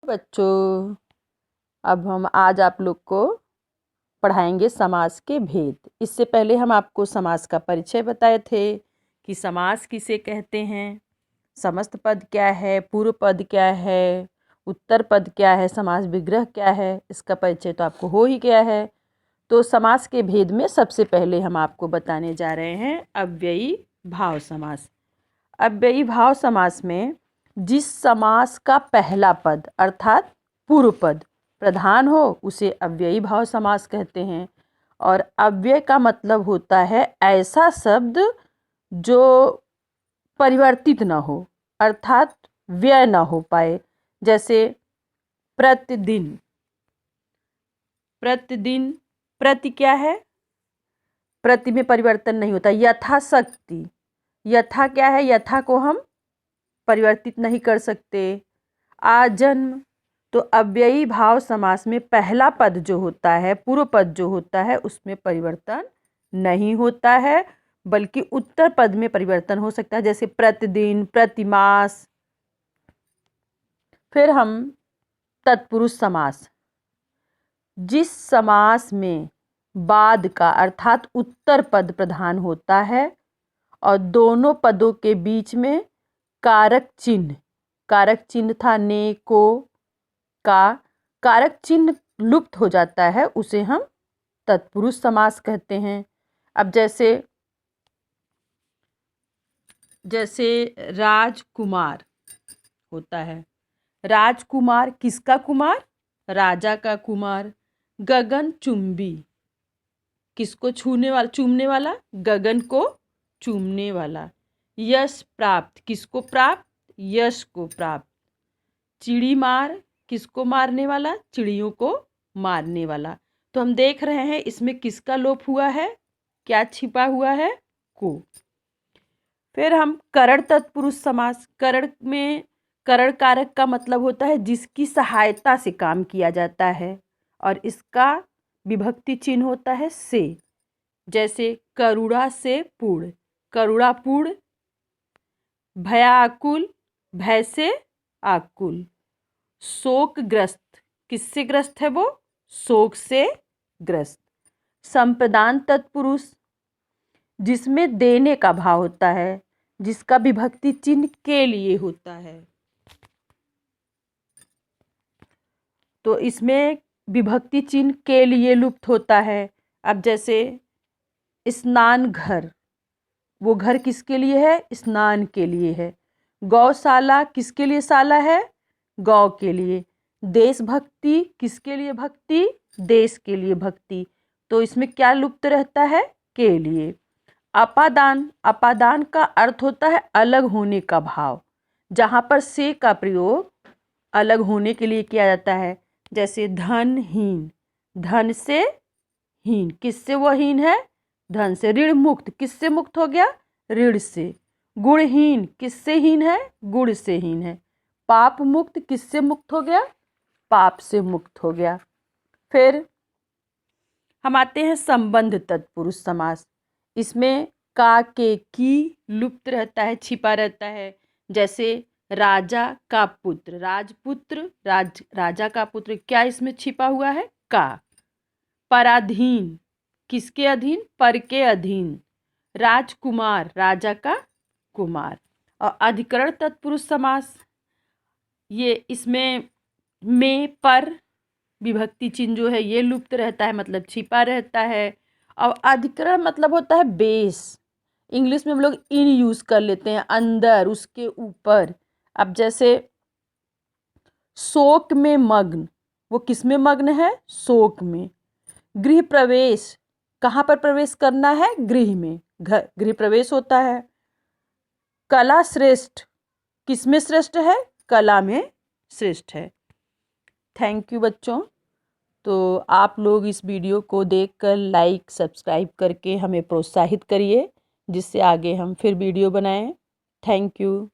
बच्चों, अब हम आज आप लोग को पढ़ाएंगे समास के भेद। इससे पहले हम आपको समास का परिचय बताए थे कि समास किसे कहते हैं, समस्त पद क्या है, पूर्व पद क्या है, उत्तर पद क्या है, समास विग्रह क्या है, इसका परिचय तो आपको हो ही गया है। तो समास के भेद में सबसे पहले हम आपको बताने जा रहे हैं अव्ययी भाव समास। अव्ययी भाव समास में जिस समास का पहला पद अर्थात पूर्व पद प्रधान हो उसे अव्ययी भाव समास कहते हैं। और अव्यय का मतलब होता है ऐसा शब्द जो परिवर्तित न हो अर्थात व्यय न हो पाए। जैसे प्रतिदिन, प्रतिदिन, प्रति क्या है, प्रति में परिवर्तन नहीं होता। यथाशक्ति, यथा क्या है, यथा को हम परिवर्तित नहीं कर सकते। आजन्म, तो अव्ययी भाव समास में पहला पद जो होता है, पूर्व पद जो होता है, उसमें परिवर्तन नहीं होता है, बल्कि उत्तर पद में परिवर्तन हो सकता है, जैसे प्रतिदिन, प्रतिमास। फिर हम तत्पुरुष समास, जिस समास में बाद का अर्थात उत्तर पद प्रधान होता है और दोनों पदों के बीच में कारक चिन्ह था ने, को, का, कारक चिन्ह लुप्त हो जाता है, उसे हम तत्पुरुष समास कहते हैं। अब जैसे राजकुमार होता है, राजकुमार किसका कुमार, राजा का कुमार। गगन चुंबी, किसको चूमने वाला, गगन को चूमने वाला। यश प्राप्त, किसको प्राप्त, यश को प्राप्त। चिड़ी मार, किसको मारने वाला, चिड़ियों को मारने वाला। तो हम देख रहे हैं इसमें किसका लोप हुआ है, क्या छिपा हुआ है, को। फिर हम करण तत्पुरुष समास, करण में करण कारक का मतलब होता है जिसकी सहायता से काम किया जाता है और इसका विभक्ति चिन्ह होता है से। जैसे करुणा से पूर्ण, करुणापूर्ण। भयाकुल, भय से आकुल। शोकग्रस्त, किससे ग्रस्त है वो, शोक से ग्रस्त। संप्रदान तत्पुरुष, जिसमें देने का भाव होता है, जिसका विभक्ति चिन्ह के लिए होता है, तो इसमें विभक्ति चिन्ह के लिए लुप्त होता है। अब जैसे स्नान घर, वो घर किसके लिए है, स्नान के लिए है। गौशाला, किसके लिए शाला है, गौ के लिए। देशभक्ति, किसके लिए भक्ति, देश के लिए भक्ति। तो इसमें क्या लुप्त रहता है, के लिए। अपादान, अपादान का अर्थ होता है अलग होने का भाव, जहाँ पर से का प्रयोग अलग होने के लिए किया जाता है। जैसे धनहीन, धन से हीन, किससे वो हीन है, धन से। ऋण मुक्त, किससे मुक्त हो गया, ऋण से। गुणहीन, किससे हीन है, गुण से हीन है। पाप मुक्त, किससे मुक्त हो गया, पाप से मुक्त हो गया। फिर हम आते हैं संबंध तत्पुरुष समास। इसमें का, के, की लुप्त रहता है, छिपा रहता है। जैसे राजा का पुत्र, राजपुत्र, राजा का पुत्र, क्या इसमें छिपा हुआ है, का। पराधीन, किसके अधीन, पर के अधीन। राजकुमार, राजा का कुमार। और अधिकरण तत्पुरुष समास, ये इसमें में पर विभक्ति चिन्ह जो है ये लुप्त रहता है, मतलब छिपा रहता है। और अधिकरण मतलब होता है बेस, इंग्लिश में हम लोग इन यूज कर लेते हैं, अंदर, उसके ऊपर। अब जैसे शोक में मग्न, वो किस में मग्न है, शोक में। गृह प्रवेश, कहाँ पर प्रवेश करना है, गृह में, गृह प्रवेश होता है। कला श्रेष्ठ, किस में श्रेष्ठ है, कला में श्रेष्ठ है। थैंक यू बच्चों। तो आप लोग इस वीडियो को देखकर लाइक सब्सक्राइब करके हमें प्रोत्साहित करिए, जिससे आगे हम फिर वीडियो बनाएं। Thank you.